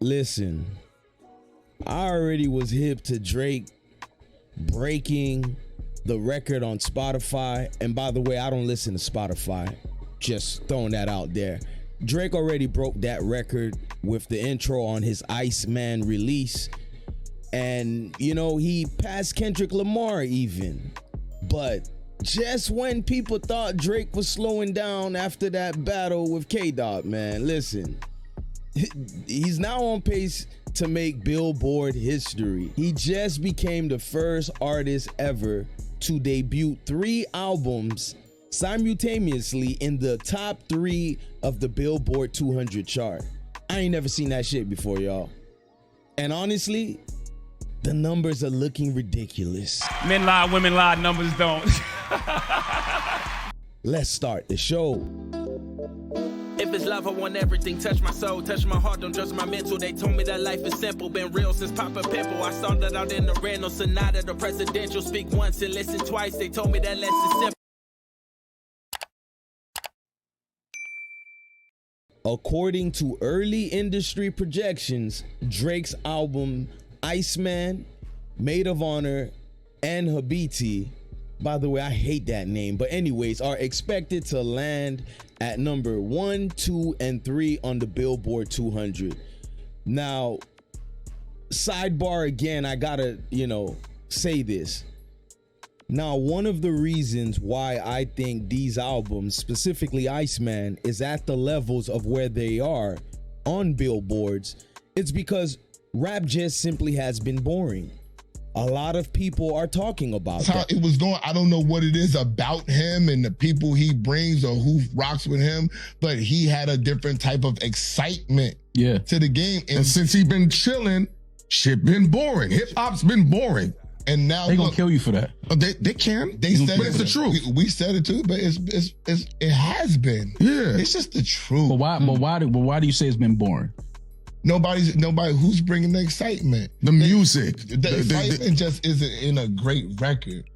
Listen, I already was hip to Drake breaking the record on Spotify. And by the way, I don't listen to Spotify. Just throwing that out there. Drake already broke that record with the intro on his Iceman release. And, you know, he passed Kendrick Lamar even. But just when people thought Drake was slowing down after that battle with K-Dot, man, listen. He's now on pace to make Billboard history. He just became the first artist ever to debut 3 albums simultaneously in the top 3 of the Billboard 200 chart. I ain't never seen that shit before, y'all. And honestly, the numbers are looking ridiculous. Men lie, women lie, numbers don't. Let's start the show. If it's love, I want everything. Touch my soul, touch my heart, don't judge my mental. They told me that life is simple, been real since Papa Pimple. I started out in the rental, Sonata, the presidential. Speak once and listen twice. They told me that less is simple. According to early industry projections, Drake's album Iceman, Maid of Honor, and Habiti, by the way, I hate that name, but anyways, are expected to land at number 1, 2, and 3 on the Billboard 200. Now, sidebar again, I gotta, say this. Now, one of the reasons why I think these albums, specifically Iceman, is at the levels of where they are on billboards, it's because rap just simply has been boring. A lot of people are talking about That's how it was going. I don't know what it is about him and the people he brings or who rocks with him, but he had a different type of excitement to the game. And since he been chilling, shit been boring. Hip hop's been boring. And now they gonna kill you for that. They can. They said but it's the truth. We said it too, but it has been. Yeah, it's just the truth. But why do you say it's been boring? Nobody who's bringing the excitement. The music. The excitement just isn't in a great record.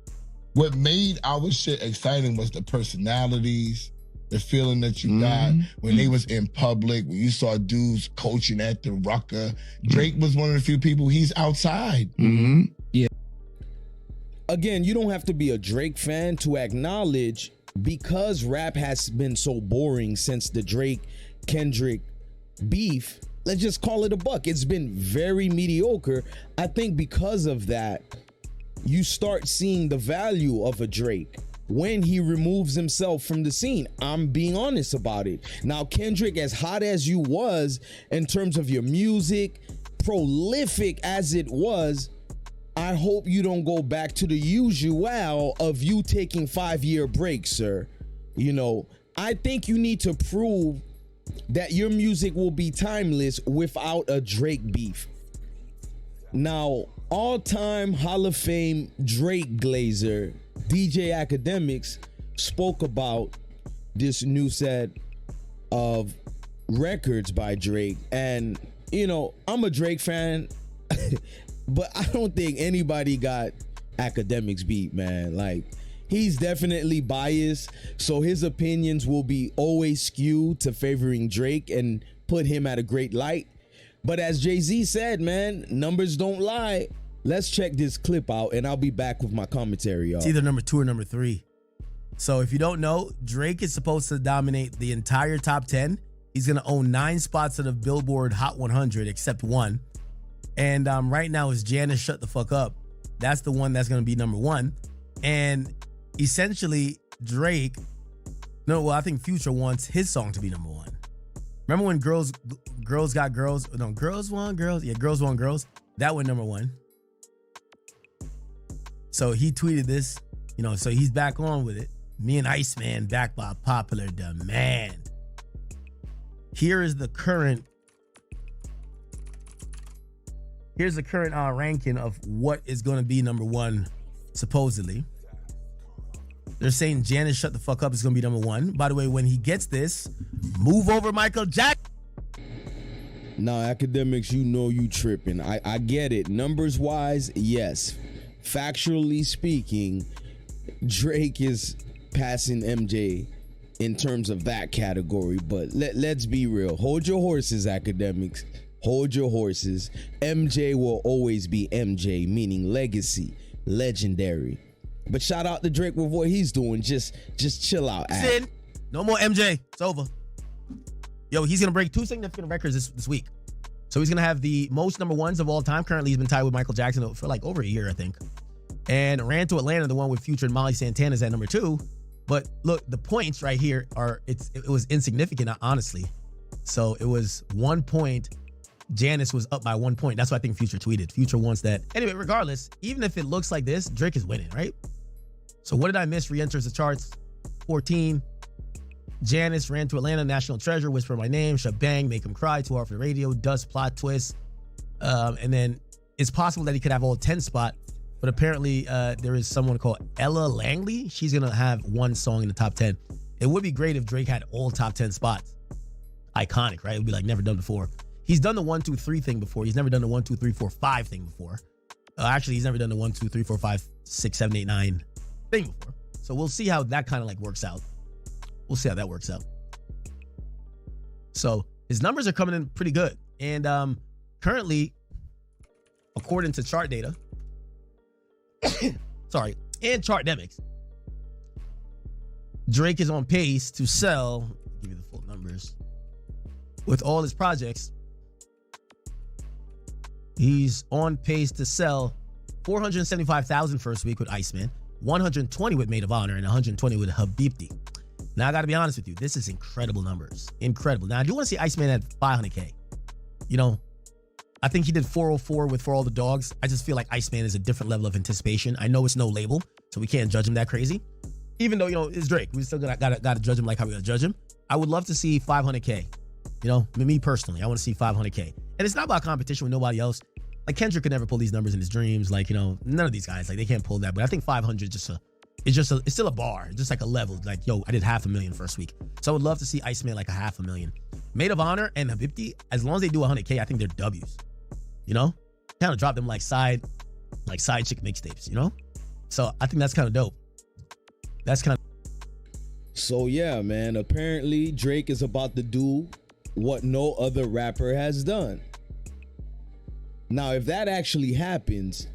What made our shit exciting was the personalities, the feeling that you got when they was in public, when you saw dudes coaching at the Rucker. Drake was one of the few people, he's outside. Yeah. Again, you don't have to be a Drake fan to acknowledge, because rap has been so boring since the Drake-Kendrick beef, let's just call it a buck. It's been very mediocre. I think because of that, you start seeing the value of a Drake when he removes himself from the scene. I'm being honest about it. Now, Kendrick, as hot as you was in terms of your music, prolific as it was, I hope you don't go back to the usual of you taking 5-year breaks, sir. I think you need to prove that your music will be timeless without a Drake beef. Now, all-time Hall of Fame Drake glazer, DJ Akademiks, spoke about this new set of records by Drake. And, I'm a Drake fan, but I don't think anybody got Akademiks beat, man. Like, he's definitely biased, so his opinions will be always skewed to favoring Drake and put him at a great light. But as Jay-Z said, man, numbers don't lie. Let's check this clip out, and I'll be back with my commentary, y'all. It's either number 2 or number 3. So if you don't know, Drake is supposed to dominate the entire top 10. He's going to own 9 spots of the Billboard Hot 100, except 1. And right now is Janice Shut the Fuck Up. That's the one that's going to be number 1. And essentially, Drake, I think Future wants his song to be number 1. Remember when Girls Got Girls? No, Girls Want Girls. Yeah, Girls Want Girls. That went number 1. So he tweeted this, so he's back on with it. Me and Iceman back by popular demand. Here is the current. Here's the current ranking of what is going to be number 1, supposedly. They're saying Janice Shut the Fuck Up is going to be number 1. By the way, when he gets this, move over Michael Jackson. Now, Akademiks, you tripping. I get it. Numbers wise, yes. Factually speaking, Drake is passing MJ in terms of that category. But let's be real. Hold your horses, Akademiks. hold your horses. MJ will always be MJ, meaning legacy, legendary. But shout out to Drake with what he's doing. Just chill out. Sid, no more MJ. It's over. Yo, he's gonna break 2 significant records this week. So he's gonna have the most number ones of all time. Currently, he's been tied with Michael Jackson for like over a year, I think. And Ran to Atlanta, the one with Future and Molly Santana, is at number 2. But look, the points right here are it was insignificant, honestly. So it was 1 point. Janice was up by 1 point. That's what I think Future tweeted. Future wants that. Anyway, regardless, even if it looks like this, Drake is winning, right? So what did I miss? Re-enters the charts. 14. Janice, Ran to Atlanta, National Treasure, Whisper My Name, Shebang, Make Him Cry, Too Hard for the Radio, Dust, Plot Twist. And then it's possible that he could have all 10 spot, but apparently there is someone called Ella Langley. She's going to have 1 song in the top 10. It would be great if Drake had all top 10 spots. Iconic, right? It would be like never done before. He's done the 1, 2, 3 thing before. He's never done the 1, 2, 3, 4, 5 thing before. Actually, he's never done the 1, 2, 3, 4, 5, 6, 7, 8, 9 thing before. So we'll see how that kind of like works out. We'll see how that works out. So his numbers are coming in pretty good. And currently, according to chart data, sorry, and Chartdemics, Drake is on pace to sell, I'll give you the full numbers, with all his projects. He's on pace to sell 475,000 first week with Iceman, 120 with Maid of Honor, and 120 with Habibti. Now, I got to be honest with you. This is incredible numbers. Incredible. Now, I do want to see Iceman at 500K. You know, I think he did 404 with For All the Dogs. I just feel like Iceman is a different level of anticipation. I know it's no label, so we can't judge him that crazy. Even though, you know, it's Drake. We still gotta judge him like how we gotta judge him. I would love to see 500K. You know, me personally, I want to see 500K. And it's not about competition with nobody else. Like, Kendrick could never pull these numbers in his dreams. Like, you know, none of these guys, like, they can't pull that. But I think 500 it's still a bar, just like a level. Like, yo, I did 500,000 first week. So I would love to see Iceman like 500,000. Maid of Honor and Habibti, as long as they do 100K, I think they're W's. You know, kind of drop them like side chick mixtapes. You know, so I think that's kind of dope. So yeah, man. Apparently Drake is about to do what no other rapper has done. Now, if that actually happens,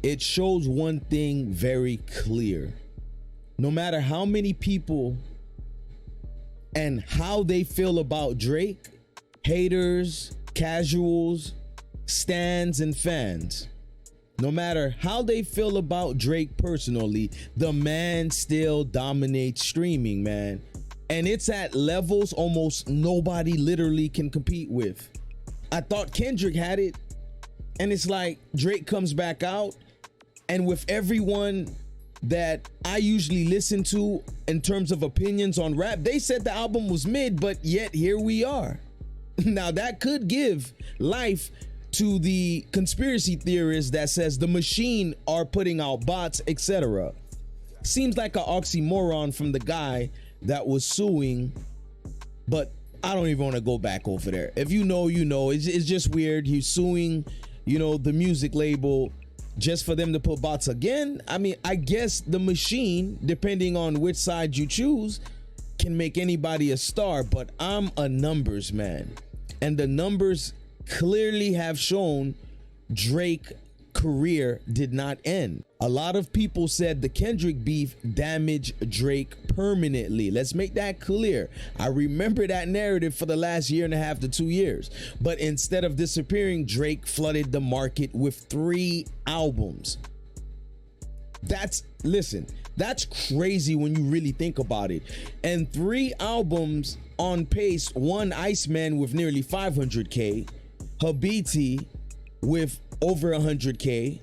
it shows one thing very clear. No matter how many people and how they feel about Drake, haters, casuals, stans, and fans, no matter how they feel about Drake personally, the man still dominates streaming, man. And it's at levels almost nobody literally can compete with. I thought Kendrick had it, and it's like Drake comes back out, and with everyone that I usually listen to in terms of opinions on rap, they said the album was mid, but yet here we are. Now, that could give life to the conspiracy theorists that says the machine are putting out bots, etc. Seems like an oxymoron from the guy that was suing, but I don't even want to go back over there. If you know, you know. It's just weird. He's suing, you know, the music label just for them to put bots again. I mean, I guess the machine, depending on which side you choose, can make anybody a star, but I'm a numbers man. And the numbers clearly have shown Drake's career did not end. A lot of people said the Kendrick beef damaged Drake permanently. Let's make that clear. I remember that narrative for the last 1.5 to 2 years. But instead of disappearing, Drake flooded the market with 3 albums. That's crazy when you really think about it. And 3 albums on pace. 1 Iceman with nearly 500K, Habibti with over 100K,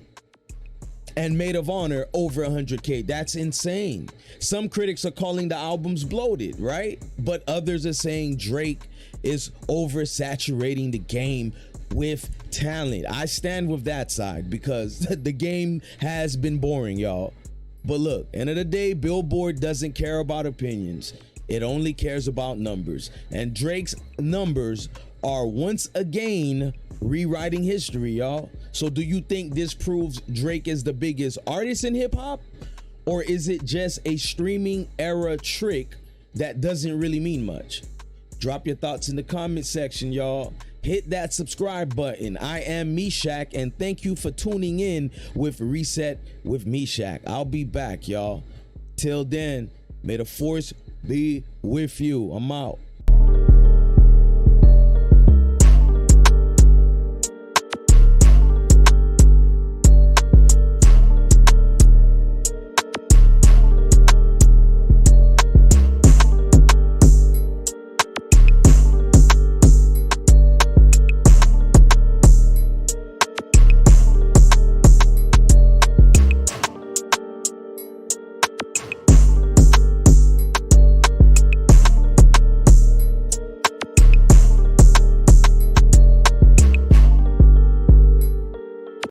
and Maid of Honor over 100K. That's insane. Some critics are calling the albums bloated, right? But others are saying Drake is oversaturating the game with talent. I stand with that side because the game has been boring, y'all. But look, end of the day, Billboard doesn't care about opinions. It only cares about numbers. And Drake's numbers are once again rewriting history, y'all. So do you think this proves Drake is the biggest artist in hip hop? Or is it just a streaming era trick that doesn't really mean much? Drop your thoughts in the comment section, y'all. hit that subscribe button. I am Meshach, and thank you for tuning in with Reset with Meshach. I'll be back, y'all. Till then, may the force be with you. I'm out.